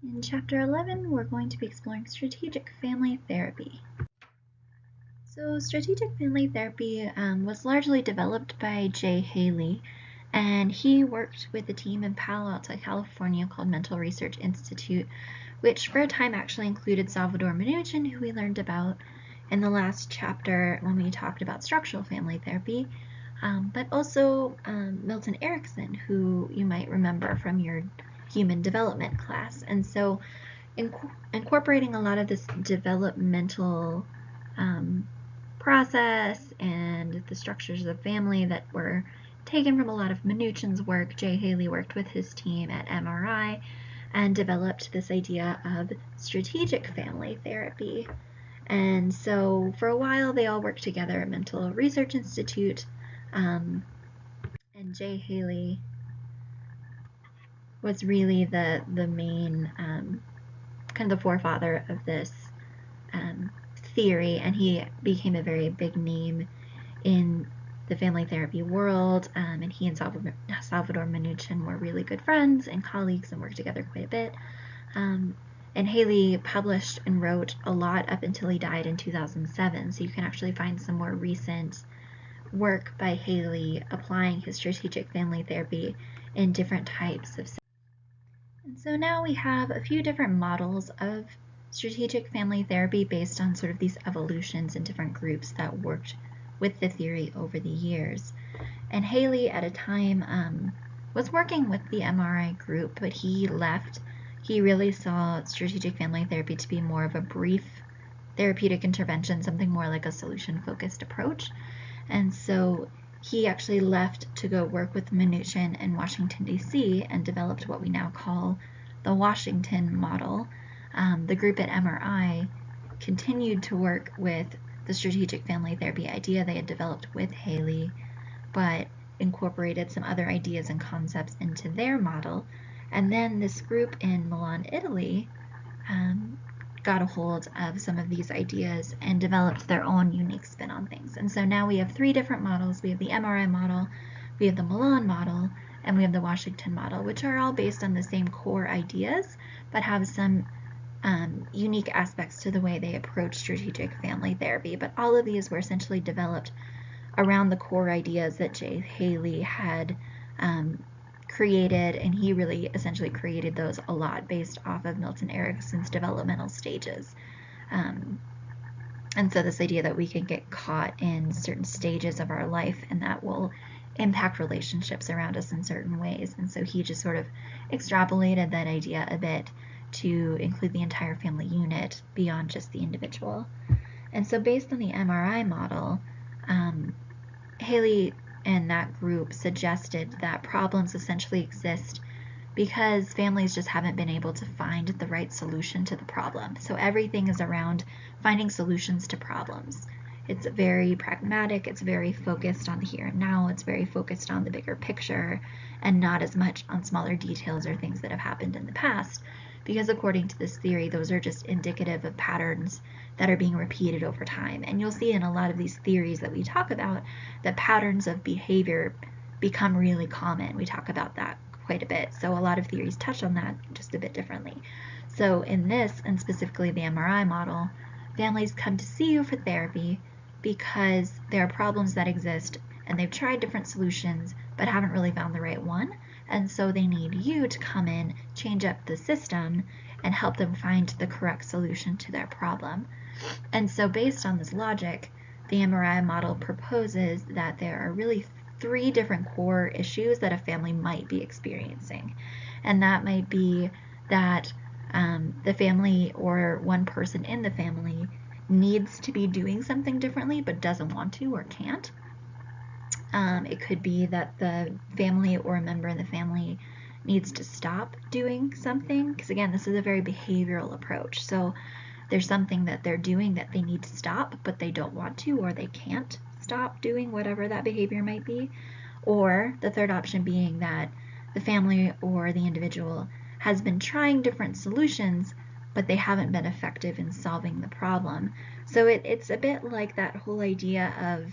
In Chapter 11, we're going to be exploring strategic family therapy. So strategic family therapy was largely developed by Jay Haley, and he worked with a team in Palo Alto, California called Mental Research Institute, which for a time actually included Salvador Minuchin, who we learned about in the last chapter when we talked about structural family therapy, but also Milton Erickson, who you might remember from your human development class. And so incorporating a lot of this developmental process and the structures of family that were taken from a lot of Minuchin's work. Jay Haley worked with his team at MRI and developed this idea of strategic family therapy. And so for a while they all worked together at Mental Research Institute, and Jay Haley was really the main kind of the forefather of this theory, and he became a very big name in the family therapy world, and he and Salvador Minuchin were really good friends and colleagues and worked together quite a bit. And Haley published and wrote a lot up until he died in 2007, so you can actually find some more recent work by Haley applying his strategic family therapy in different types of settings. And so now we have a few different models of strategic family therapy based on sort of these evolutions in different groups that worked with the theory over the years. And Haley at a time was working with the MRI group, but he left. He really saw strategic family therapy to be more of a brief therapeutic intervention, something more like a solution-focused approach. And so he actually left to go work with Minuchin in Washington, D.C. and developed what we now call the Washington model. The group at MRI continued to work with the strategic family therapy idea they had developed with Haley, but incorporated some other ideas and concepts into their model. And then this group in Milan, Italy, got a hold of some of these ideas and developed their own unique spin on things. And so now we have three different models. We have the MRI model, we have the Milan model, and we have the Washington model, which are all based on the same core ideas, but have some unique aspects to the way they approach strategic family therapy. But all of these were essentially developed around the core ideas that Jay Haley had created, and he really essentially created those a lot based off of Milton Erickson's developmental stages. And so this idea that we can get caught in certain stages of our life and that will impact relationships around us in certain ways. And so he just sort of extrapolated that idea a bit to include the entire family unit beyond just the individual. And so based on the MRI model, Haley and that group suggested that problems essentially exist because families just haven't been able to find the right solution to the problem. So everything is around finding solutions to problems. It's very pragmatic, it's very focused on the here and now, it's very focused on the bigger picture, and not as much on smaller details or things that have happened in the past, because according to this theory, those are just indicative of patterns that are being repeated over time. And you'll see in a lot of these theories that we talk about that patterns of behavior become really common. We talk about that quite a bit. So a lot of theories touch on that just a bit differently. So in this, and specifically the MRI model, families come to see you for therapy because there are problems that exist and they've tried different solutions but haven't really found the right one. And so they need you to come in, change up the system, and help them find the correct solution to their problem. And so based on this logic, the MRI model proposes that there are really three different core issues that a family might be experiencing. And that might be that the family or one person in the family needs to be doing something differently but doesn't want to or can't. It could be that the family or a member in the family needs to stop doing something, because again, this is a very behavioral approach. So there's something that they're doing that they need to stop, but they don't want to, or they can't stop doing whatever that behavior might be. Or the third option being that the family or the individual has been trying different solutions, but they haven't been effective in solving the problem. So it's a bit like that whole idea of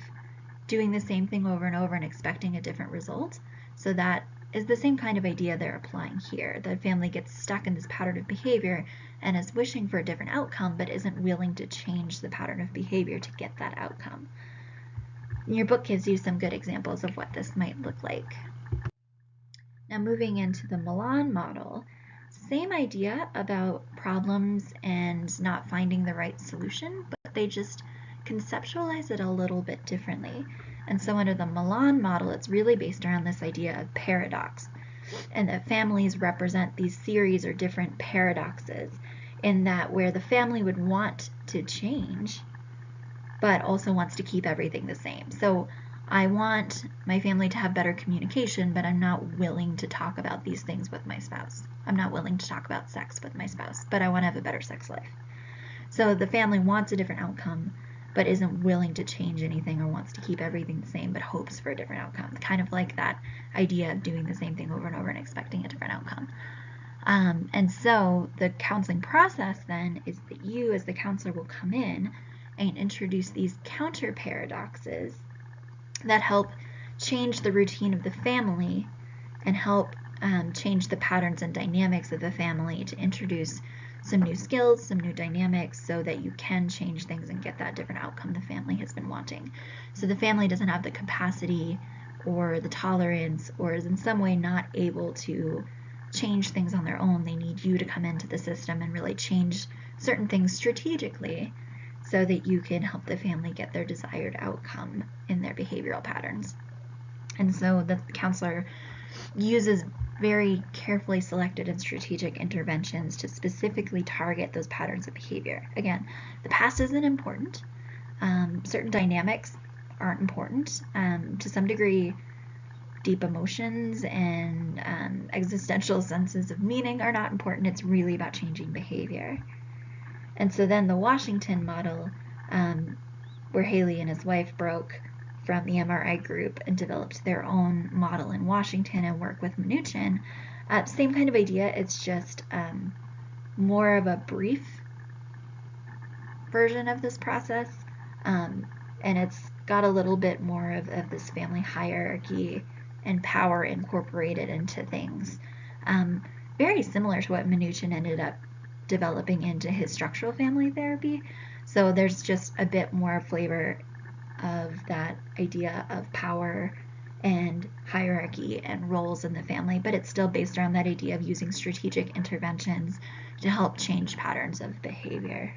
doing the same thing over and over and expecting a different result. So that is the same kind of idea they're applying here. The family gets stuck in this pattern of behavior and is wishing for a different outcome, but isn't willing to change the pattern of behavior to get that outcome. Your book gives you some good examples of what this might look like. Now moving into the Milan model, same idea about problems and not finding the right solution, but they just conceptualize it a little bit differently. And so under the Milan model, it's really based around this idea of paradox, and that families represent these series or different paradoxes, in that where the family would want to change, but also wants to keep everything the same. So I want my family to have better communication, but I'm not willing to talk about these things with my spouse. I'm not willing to talk about sex with my spouse, but I want to have a better sex life. So the family wants a different outcome, but isn't willing to change anything or wants to keep everything the same, but hopes for a different outcome. Kind of like that idea of doing the same thing over and over and expecting a different outcome. And so the counseling process then is that you as the counselor will come in and introduce these counter paradoxes that help change the routine of the family and help change the patterns and dynamics of the family to introduce some new skills, some new dynamics, so that you can change things and get that different outcome the family has been wanting. So the family doesn't have the capacity or the tolerance, or is in some way not able to change things on their own. They need you to come into the system and really change certain things strategically, so that you can help the family get their desired outcome in their behavioral patterns. And so the counselor uses very carefully selected and strategic interventions to specifically target those patterns of behavior. Again, the past isn't important. Certain dynamics aren't important. To some degree, deep emotions and existential senses of meaning are not important. It's really about changing behavior. And so then the Washington model, where Haley and his wife broke from the MRI group and developed their own model in Washington and work with Minuchin, same kind of idea. It's just more of a brief version of this process, and it's got a little bit more of this family hierarchy and power incorporated into things. Very similar to what Minuchin ended up developing into his structural family therapy. So there's just a bit more flavor of that idea of power and hierarchy and roles in the family, but it's still based around that idea of using strategic interventions to help change patterns of behavior.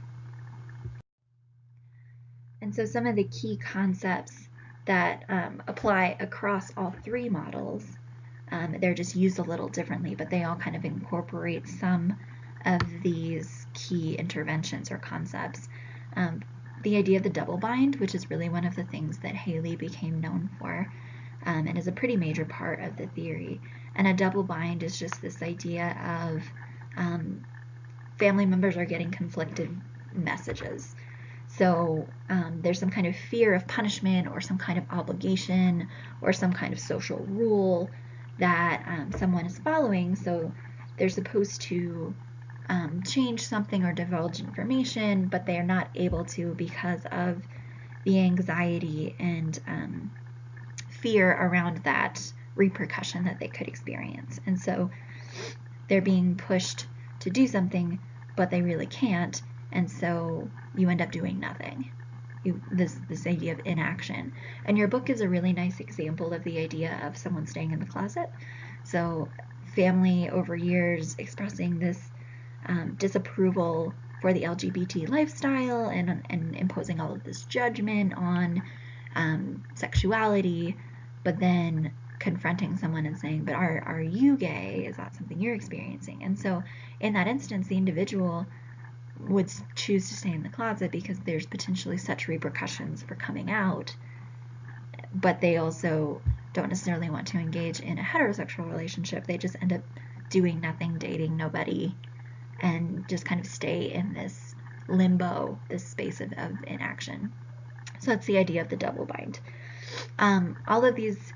And so some of the key concepts that apply across all three models, they're just used a little differently, but they all kind of incorporate some of these key interventions or concepts. The idea of the double bind, which is really one of the things that Haley became known for, and is a pretty major part of the theory. And a double bind is just this idea of family members are getting conflicted messages. So there's some kind of fear of punishment or some kind of obligation or some kind of social rule that someone is following. So they're supposed to change something or divulge information, but they are not able to because of the anxiety and fear around that repercussion that they could experience. And so they're being pushed to do something, but they really can't, and so you end up doing nothing. This idea of inaction. And your book is a really nice example of the idea of someone staying in the closet. So family over years expressing this disapproval for the LGBT lifestyle and imposing all of this judgment on sexuality, but then confronting someone and saying, but are you gay? Is that something you're experiencing? And so in that instance, the individual would choose to stay in the closet because there's potentially such repercussions for coming out, but they also don't necessarily want to engage in a heterosexual relationship. They just end up doing nothing, dating nobody, and just kind of stay in this limbo, this space of inaction. So that's the idea of the double bind. All of these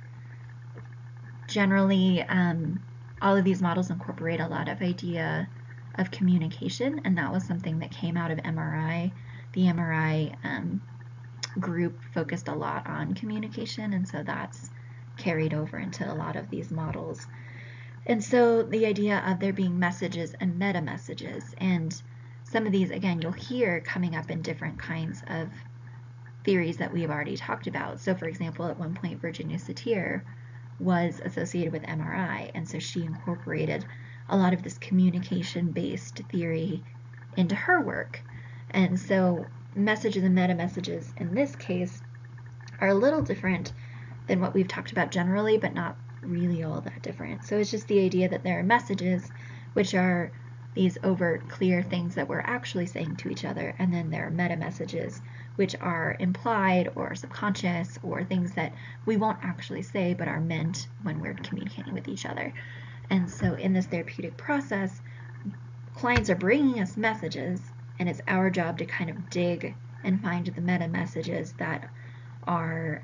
models incorporate a lot of idea of communication, and that was something that came out of MRI. The MRI group focused a lot on communication, and so that's carried over into a lot of these models. And so the idea of there being messages and meta messages, and some of these, again, you'll hear coming up in different kinds of theories that we've already talked about. So for example, at one point, Virginia Satir was associated with MRI, and so she incorporated a lot of this communication-based theory into her work. And so messages and meta messages in this case are a little different than what we've talked about generally, but not really all that different. So it's just the idea that there are messages, which are these overt, clear things that we're actually saying to each other, and then there are meta messages, which are implied or subconscious, or things that we won't actually say but are meant when we're communicating with each other. And so in this therapeutic process, clients are bringing us messages, and it's our job to kind of dig and find the meta messages that are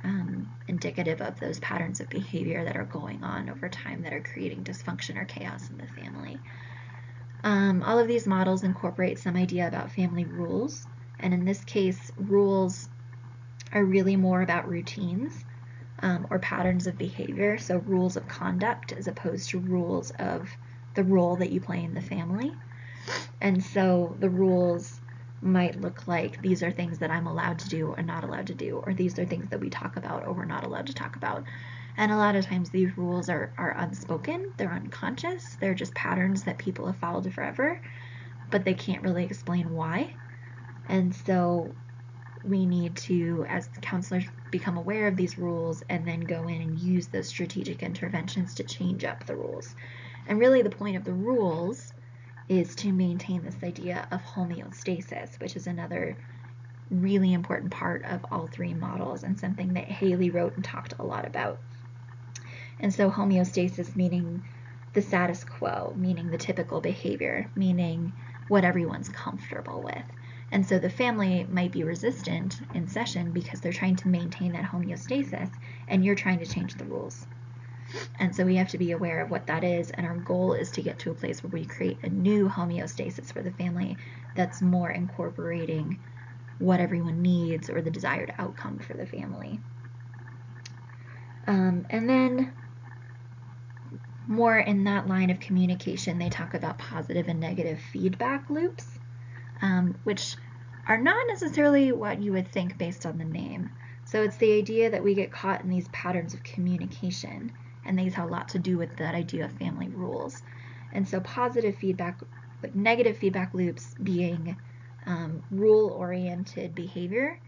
indicative of those patterns of behavior that are going on over time that are creating dysfunction or chaos in the family. All of these models incorporate some idea about family rules, and in this case, rules are really more about routines or patterns of behavior, so rules of conduct as opposed to rules of the role that you play in the family. And so the rules might look like these are things that I'm allowed to do or not allowed to do, or these are things that we talk about or we're not allowed to talk about. And a lot of times these rules are unspoken, they're unconscious, they're just patterns that people have followed forever, but they can't really explain why. And so we need to, as counselors, become aware of these rules and then go in and use those strategic interventions to change up the rules. And really the point of the rules is to maintain this idea of homeostasis, which is another really important part of all three models and something that Haley wrote and talked a lot about. And so homeostasis meaning the status quo, meaning the typical behavior, meaning what everyone's comfortable with. And so the family might be resistant in session because they're trying to maintain that homeostasis and you're trying to change the rules. And so we have to be aware of what that is, and our goal is to get to a place where we create a new homeostasis for the family that's more incorporating what everyone needs or the desired outcome for the family. And then more in that line of communication, they talk about positive and negative feedback loops, which are not necessarily what you would think based on the name. So it's the idea that we get caught in these patterns of communication, and these have a lot to do with that idea of family rules. And so positive feedback, but negative feedback loops being rule-oriented behavior,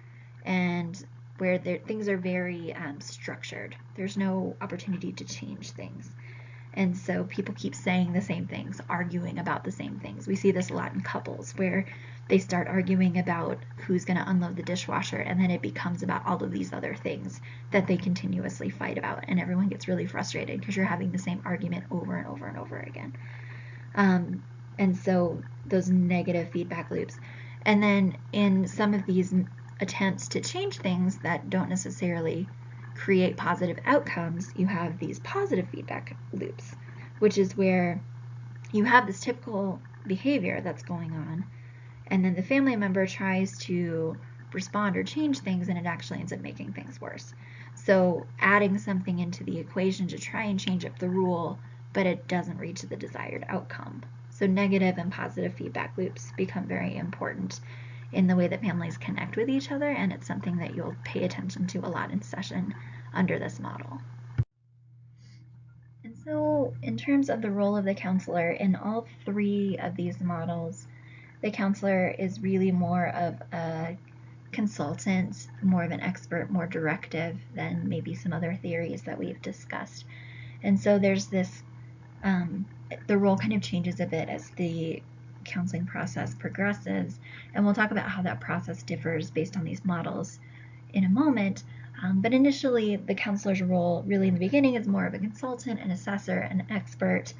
and where things are very structured. There's no opportunity to change things. And so people keep saying the same things, arguing about the same things. We see this a lot in couples where they start arguing about who's going to unload the dishwasher, and then it becomes about all of these other things that they continuously fight about, and everyone gets really frustrated because you're having the same argument over and over and over again. And so those negative feedback loops. And then in some of these attempts to change things that don't necessarily create positive outcomes, you have these positive feedback loops, which is where you have this typical behavior that's going on, and then the family member tries to respond or change things, and it actually ends up making things worse. So adding something into the equation to try and change up the rule, but it doesn't reach the desired outcome. So negative and positive feedback loops become very important in the way that families connect with each other, and it's something that you'll pay attention to a lot in session under this model. And so in terms of the role of the counselor, in all three of these models, the counselor is really more of a consultant, more of an expert, more directive than maybe some other theories that we've discussed. And so there's this, the role kind of changes a bit as the counseling process progresses, and we'll talk about how that process differs based on these models in a moment. But initially, the counselor's role really in the beginning is more of a consultant, an assessor, an expert.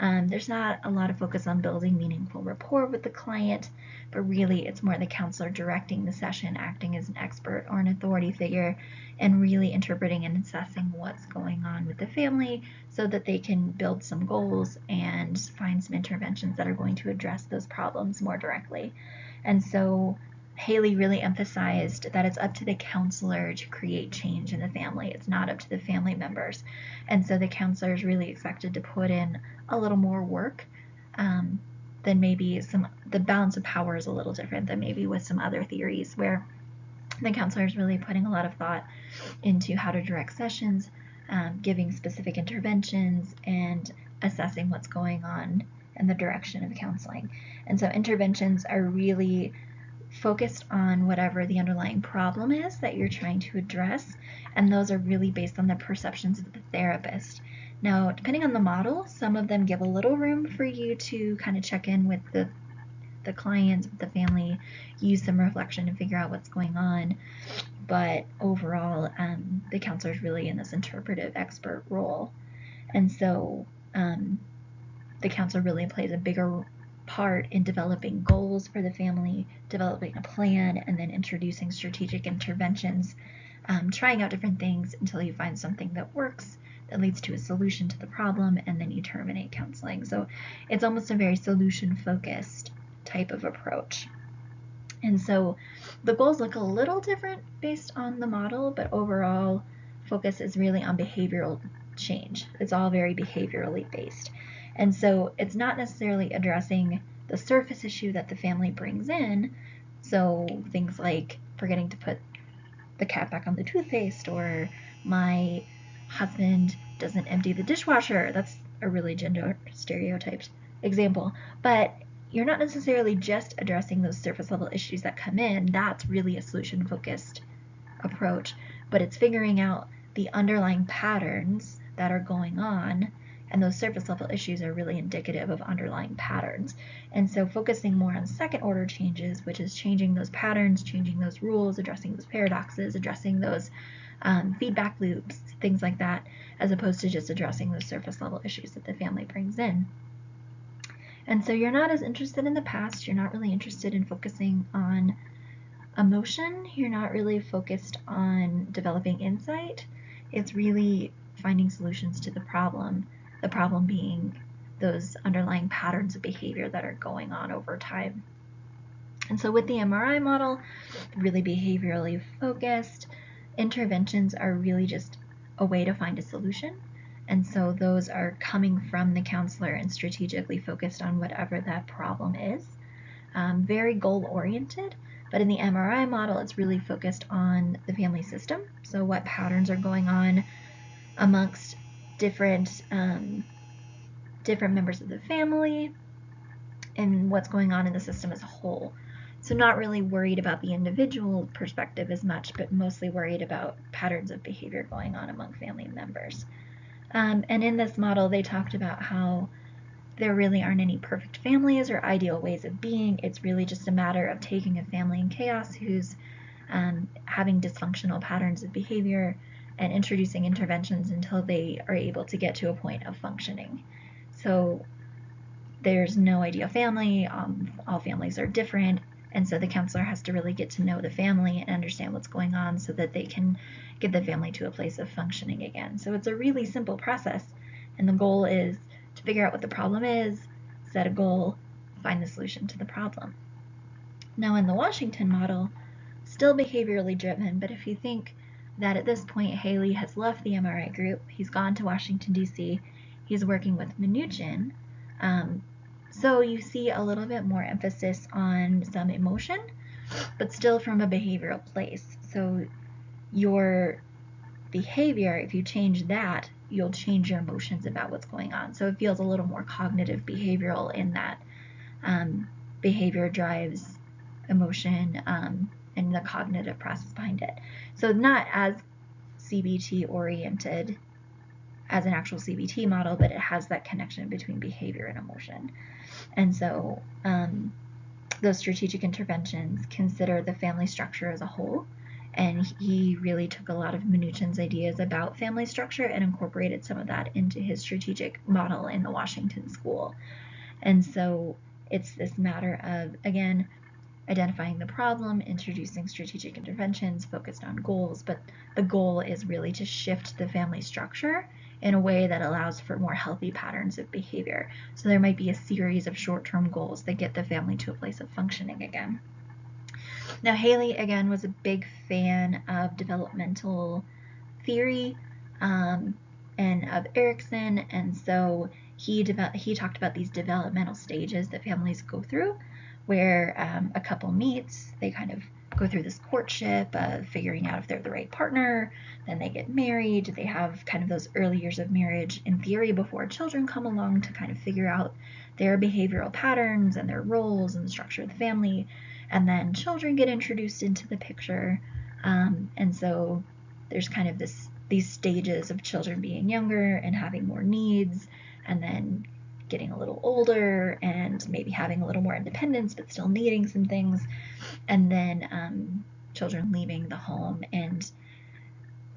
There's not a lot of focus on building meaningful rapport with the client, but really it's more the counselor directing the session, acting as an expert or an authority figure, and really interpreting and assessing what's going on with the family so that they can build some goals and find some interventions that are going to address those problems more directly. And so Haley really emphasized that it's up to the counselor to create change in the family. It's not up to the family members. And so the counselor is really expected to put in a little more work than maybe the balance of power is a little different than maybe with some other theories where the counselor is really putting a lot of thought into how to direct sessions, giving specific interventions, and assessing what's going on in the direction of counseling. And so interventions are really focused on whatever the underlying problem is that you're trying to address, and those are really based on the perceptions of the therapist. Now, depending on the model, some of them give a little room for you to kind of check in with the clients, the family, use some reflection and figure out what's going on. But overall, the counselor is really in this interpretive expert role. And so the counselor really plays a bigger part in developing goals for the family, developing a plan, and then introducing strategic interventions, trying out different things until you find something that works, that leads to a solution to the problem, and then you terminate counseling. So it's almost a very solution-focused type of approach. And so the goals look a little different based on the model, but overall focus is really on behavioral change. It's all very behaviorally based. And so it's not necessarily addressing the surface issue that the family brings in. So things like forgetting to put the cap back on the toothpaste, or my husband doesn't empty the dishwasher. That's a really gender stereotyped example. But you're not necessarily just addressing those surface level issues that come in. That's really a solution focused approach, but it's figuring out the underlying patterns that are going on, and those surface level issues are really indicative of underlying patterns. And so focusing more on second order changes, which is changing those patterns, changing those rules, addressing those paradoxes, addressing those feedback loops, things like that, as opposed to just addressing those surface level issues that the family brings in. And so you're not as interested in the past, you're not really interested in focusing on emotion, you're not really focused on developing insight. It's really finding solutions to the problem being those underlying patterns of behavior that are going on over time. And so with the MRI model, really behaviorally focused, interventions are really just a way to find a solution. And so those are coming from the counselor and strategically focused on whatever that problem is. Very goal-oriented, but in the MRI model, it's really focused on the family system. So what patterns are going on amongst different members of the family, and what's going on in the system as a whole. So not really worried about the individual perspective as much, but mostly worried about patterns of behavior going on among family members. And in this model, they talked about how there really aren't any perfect families or ideal ways of being. It's really just a matter of taking a family in chaos who's having dysfunctional patterns of behavior and introducing interventions until they are able to get to a point of functioning. So there's no ideal family, all families are different, and so the counselor has to really get to know the family and understand what's going on so that they can get the family to a place of functioning again. So it's a really simple process, and the goal is to figure out what the problem is, set a goal, find the solution to the problem. Now in the Washington model, still behaviorally driven, but if you think that at this point Haley has left the MRI group, he's gone to Washington, D.C., he's working with Minuchin, so you see a little bit more emphasis on some emotion, but still from a behavioral place. So your behavior, if you change that, you'll change your emotions about what's going on. So it feels a little more cognitive behavioral in that behavior drives emotion and the cognitive process behind it. So not as CBT oriented as an actual CBT model, but it has that connection between behavior and emotion. And so those strategic interventions consider the family structure as a whole. And he really took a lot of Minuchin's ideas about family structure and incorporated some of that into his strategic model in the Washington School. And so it's this matter of, again, identifying the problem, introducing strategic interventions focused on goals, but the goal is really to shift the family structure in a way that allows for more healthy patterns of behavior. So there might be a series of short-term goals that get the family to a place of functioning again. Now, Haley, again, was a big fan of developmental theory and of Erikson, and so he talked about these developmental stages that families go through, where a couple meets, they kind of go through this courtship of figuring out if they're the right partner, then they get married, they have kind of those early years of marriage in theory before children come along to kind of figure out their behavioral patterns and their roles and the structure of the family, and then children get introduced into the picture, and so there's kind of these stages of children being younger and having more needs, and then getting a little older and maybe having a little more independence but still needing some things, and then children leaving the home and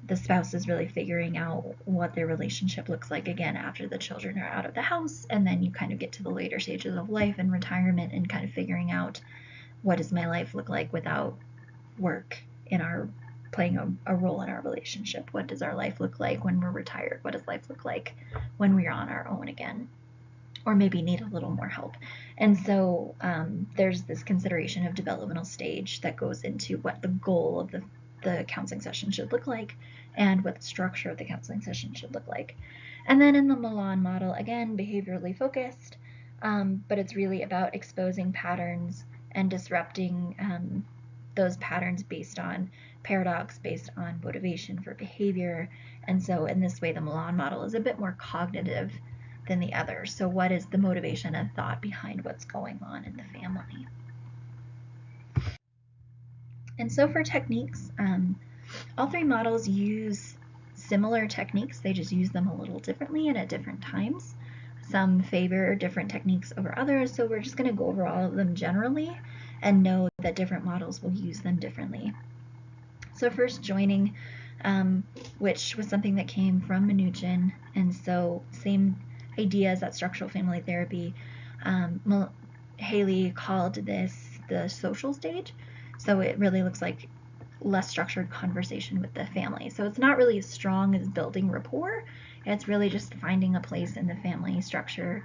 the spouse is really figuring out what their relationship looks like again after the children are out of the house. And then you kind of get to the later stages of life and retirement and kind of figuring out, what does my life look like without work in our playing a role in our relationship? What does our life look like when we're retired? What does life look like when we're on our own again, or maybe need a little more help? And so there's this consideration of developmental stage that goes into what the goal of the counseling session should look like and what the structure of the counseling session should look like. And then in the Milan model, again, behaviorally focused, but it's really about exposing patterns and disrupting those patterns based on paradox, based on motivation for behavior. And so in this way, the Milan model is a bit more cognitive than the others. So what is the motivation and thought behind what's going on in the family? And so for techniques, all three models use similar techniques. They just use them a little differently and at different times. Some favor different techniques over others, so we're just going to go over all of them generally and know that different models will use them differently. So first, joining, which was something that came from Minuchin, and so same ideas as structural family therapy. Haley called this the social stage, so it really looks like less structured conversation with the family. So it's not really as strong as building rapport. It's really just finding a place in the family structure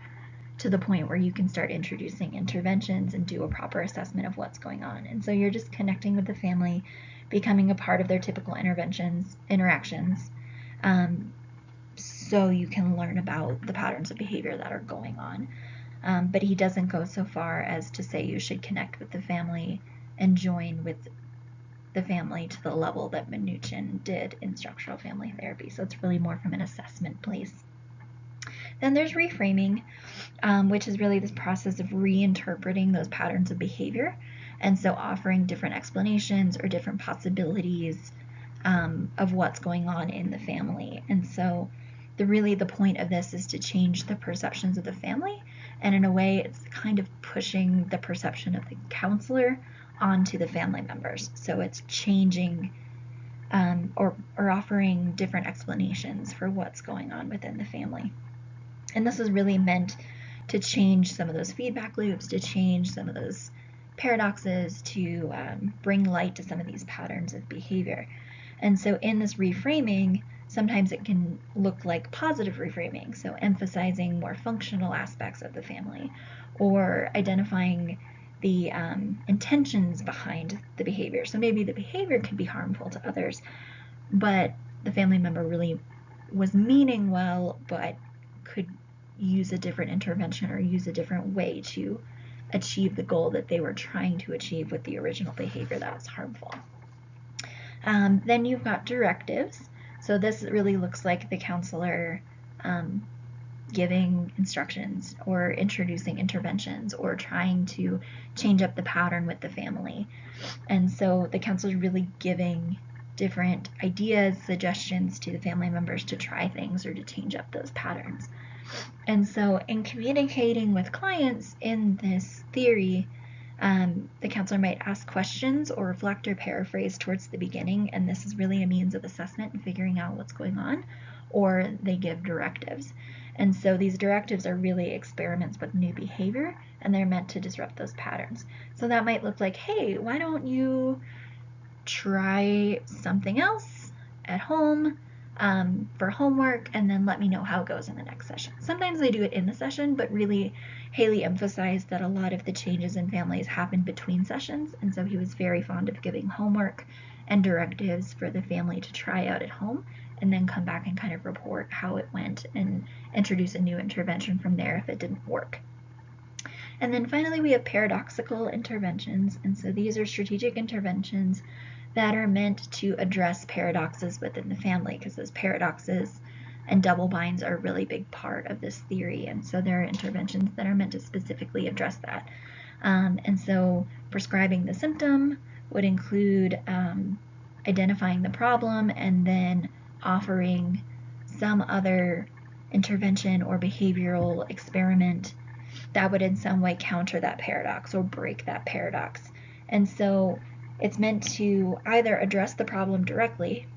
to the point where you can start introducing interventions and do a proper assessment of what's going on. And so you're just connecting with the family, becoming a part of their typical interactions, so you can learn about the patterns of behavior that are going on. But he doesn't go so far as to say you should connect with the family and join with the family to the level that Minuchin did in structural family therapy. So it's really more from an assessment place. Then there's reframing, which is really this process of reinterpreting those patterns of behavior, and so offering different explanations or different possibilities of what's going on in the family. And so the point of this is to change the perceptions of the family, and in a way it's kind of pushing the perception of the counselor onto the family members. So it's changing or offering different explanations for what's going on within the family. And this is really meant to change some of those feedback loops, to change some of those paradoxes, to bring light to some of these patterns of behavior. And so in this reframing, sometimes it can look like positive reframing, so emphasizing more functional aspects of the family, or identifying the intentions behind the behavior. So maybe the behavior could be harmful to others, but the family member really was meaning well, but could use a different intervention or use a different way to achieve the goal that they were trying to achieve with the original behavior that was harmful. Then you've got directives. So this really looks like the counselor giving instructions or introducing interventions or trying to change up the pattern with the family. And so the counselor is really giving different ideas, suggestions to the family members to try things or to change up those patterns. And so in communicating with clients in this theory, the counselor might ask questions or reflect or paraphrase towards the beginning, and this is really a means of assessment and figuring out what's going on, or they give directives. And so these directives are really experiments with new behavior, and they're meant to disrupt those patterns. So that might look like, hey, why don't you try something else at home for homework, and then let me know how it goes in the next session. Sometimes they do it in the session, but really Haley emphasized that a lot of the changes in families happen between sessions, and so he was very fond of giving homework and directives for the family to try out at home, and then come back and kind of report how it went and introduce a new intervention from there if it didn't work. And then finally, we have paradoxical interventions, and so these are strategic interventions that are meant to address paradoxes within the family, because those paradoxes and double binds are a really big part of this theory, and so there are interventions that are meant to specifically address that. And so prescribing the symptom would include identifying the problem and then offering some other intervention or behavioral experiment that would in some way counter that paradox or break that paradox. And so it's meant to either address the problem directly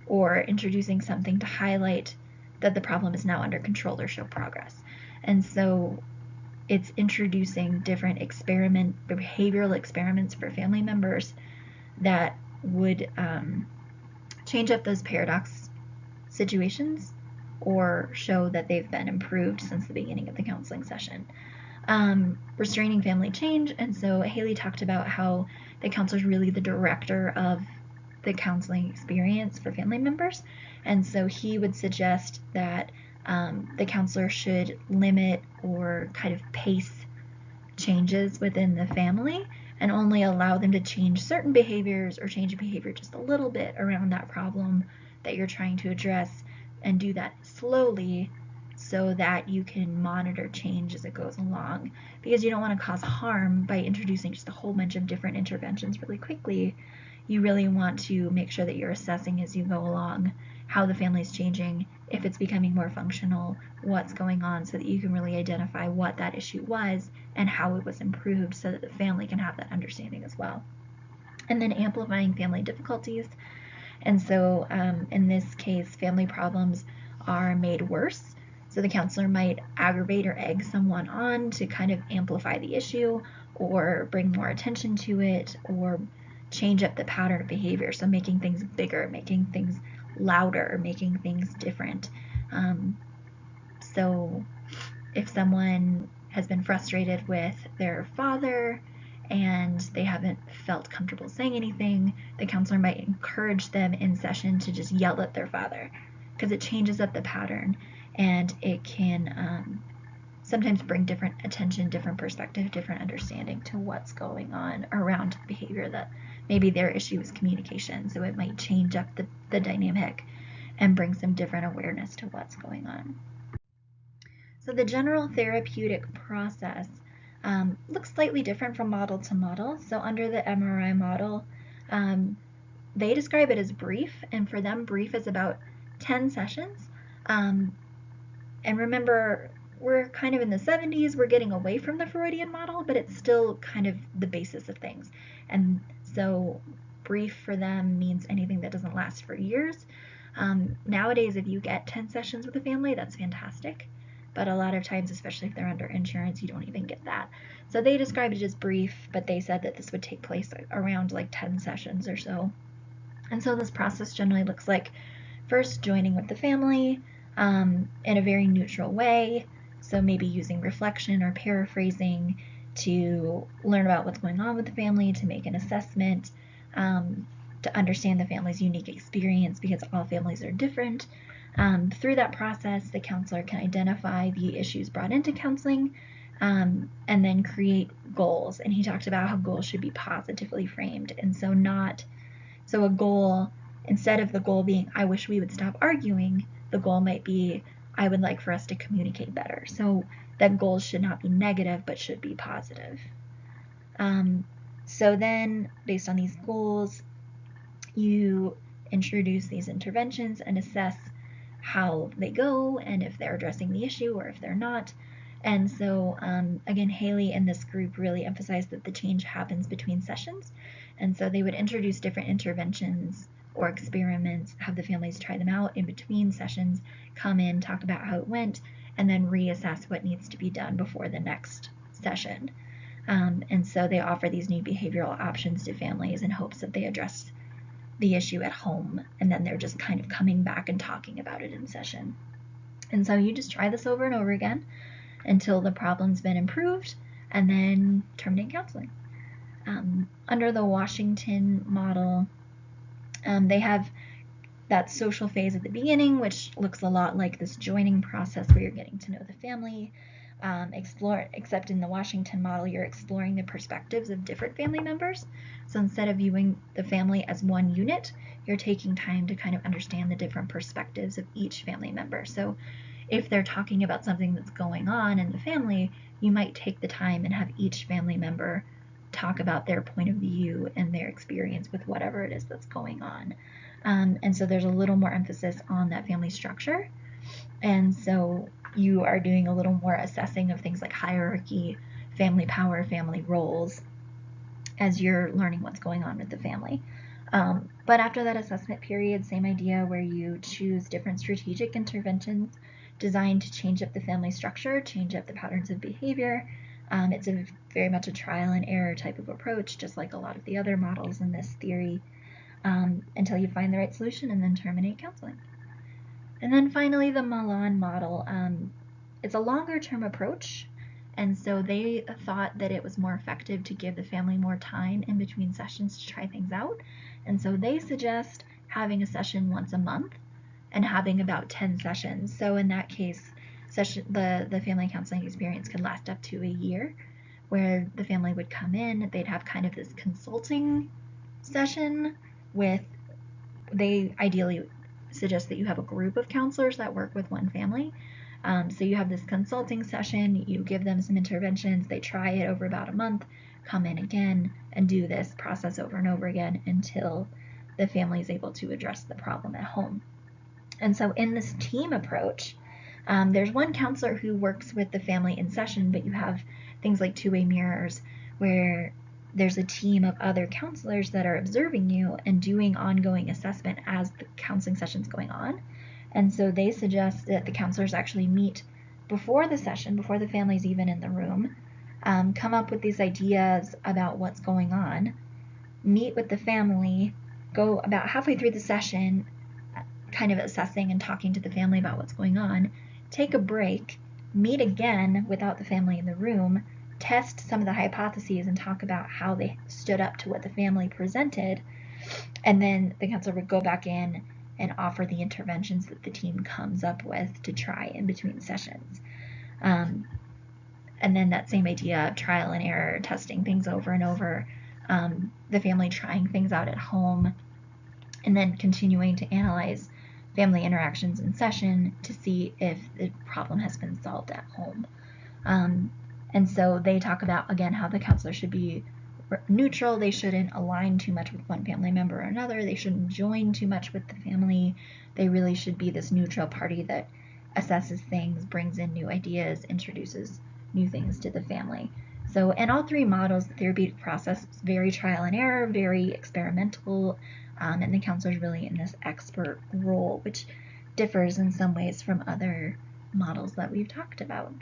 or introducing something to highlight that the problem is now under control or show progress. And so it's introducing different behavioral experiments for family members that would change up those paradox situations or show that they've been improved since the beginning of the counseling session. Restraining family change, and so Haley talked about how the counselor is really the director of the counseling experience for family members, and so he would suggest that the counselor should limit or kind of pace changes within the family and only allow them to change certain behaviors or change a behavior just a little bit around that problem that you're trying to address, and do that slowly so that you can monitor change as it goes along, because you don't want to cause harm by introducing just a whole bunch of different interventions really quickly. You really want to make sure that you're assessing as you go along how the family is changing, if it's becoming more functional, what's going on, so that you can really identify what that issue was and how it was improved so that the family can have that understanding as well. And then amplifying family difficulties. And so in this case, family problems are made worse. So the counselor might aggravate or egg someone on to kind of amplify the issue or bring more attention to it or change up the pattern of behavior. So making things bigger, making things louder, making things different. So if someone has been frustrated with their father and they haven't felt comfortable saying anything, the counselor might encourage them in session to just yell at their father, because it changes up the pattern and it can sometimes bring different attention, different perspective, different understanding to what's going on around the behavior that maybe their issue is communication. So it might change up the dynamic and bring some different awareness to what's going on. So the general therapeutic process looks slightly different from model to model. So under the MRI model, they describe it as brief, and for them, brief is about 10 sessions. And remember, we're kind of in the 70s, we're getting away from the Freudian model, but it's still kind of the basis of things. And so brief for them means anything that doesn't last for years. Nowadays, if you get 10 sessions with a family, that's fantastic. But a lot of times, especially if they're under insurance, you don't even get that. So they described it as brief, but they said that this would take place around like 10 sessions or so. And so this process generally looks like first joining with the family in a very neutral way. So maybe using reflection or paraphrasing to learn about what's going on with the family, to make an assessment, to understand the family's unique experience, because all families are different. Through that process, the counselor can identify the issues brought into counseling and then create goals. And he talked about how goals should be positively framed. And so a goal, instead of the goal being, I wish we would stop arguing, the goal might be, I would like for us to communicate better. So that goals should not be negative, but should be positive. So then, based on these goals, you introduce these interventions and assess how they go and if they're addressing the issue or if they're not. And so, again, Haley and this group really emphasized that the change happens between sessions. And so they would introduce different interventions or experiments, have the families try them out in between sessions, come in, talk about how it went, and then reassess what needs to be done before the next session. And so they offer these new behavioral options to families in hopes that they address the issue at home, and then they're just kind of coming back and talking about it in session. And so you just try this over and over again until the problem's been improved, and then terminate counseling. Under the Washington model, they have that social phase at the beginning, which looks a lot like this joining process where you're getting to know the family. Except in the Washington model, you're exploring the perspectives of different family members. So instead of viewing the family as one unit, you're taking time to kind of understand the different perspectives of each family member. So if they're talking about something that's going on in the family, you might take the time and have each family member talk about their point of view and their experience with whatever it is that's going on. And so there's a little more emphasis on that family structure. And so you are doing a little more assessing of things like hierarchy, family power, family roles, as you're learning what's going on with the family. But after that assessment period, same idea, where you choose different strategic interventions designed to change up the family structure, change up the patterns of behavior. It's very much a trial and error type of approach, just like a lot of the other models in this theory, until you find the right solution and then terminate counseling. And then finally, the Malan model. It's a longer-term approach, and so they thought that it was more effective to give the family more time in between sessions to try things out. And so they suggest having a session once a month and having about 10 sessions. So in that case, the family counseling experience could last up to a year, where the family would come in, they'd have kind of this consulting session with, they ideally suggest that you have a group of counselors that work with one family. So you have this consulting session, you give them some interventions, they try it over about a month, come in again, and do this process over and over again until the family is able to address the problem at home. And so in this team approach, there's one counselor who works with the family in session, but you have things like two-way mirrors where there's a team of other counselors that are observing you and doing ongoing assessment as the counseling session's going on. And so they suggest that the counselors actually meet before the session, before the family's even in the room, come up with these ideas about what's going on, meet with the family, go about halfway through the session, kind of assessing and talking to the family about what's going on, take a break, meet again without the family in the room, test some of the hypotheses and talk about how they stood up to what the family presented, and then the counselor would go back in and offer the interventions that the team comes up with to try in between sessions. And then that same idea of trial and error, testing things over and over, the family trying things out at home, and then continuing to analyze family interactions in session to see if the problem has been solved at home. And so they talk about, again, how the counselor should be neutral. They shouldn't align too much with one family member or another. They shouldn't join too much with the family. They really should be this neutral party that assesses things, brings in new ideas, introduces new things to the family. So in all three models, the therapeutic process is very trial and error, very experimental, and the counselor is really in this expert role, which differs in some ways from other models that we've talked about.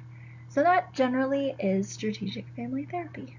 So that generally is strategic family therapy.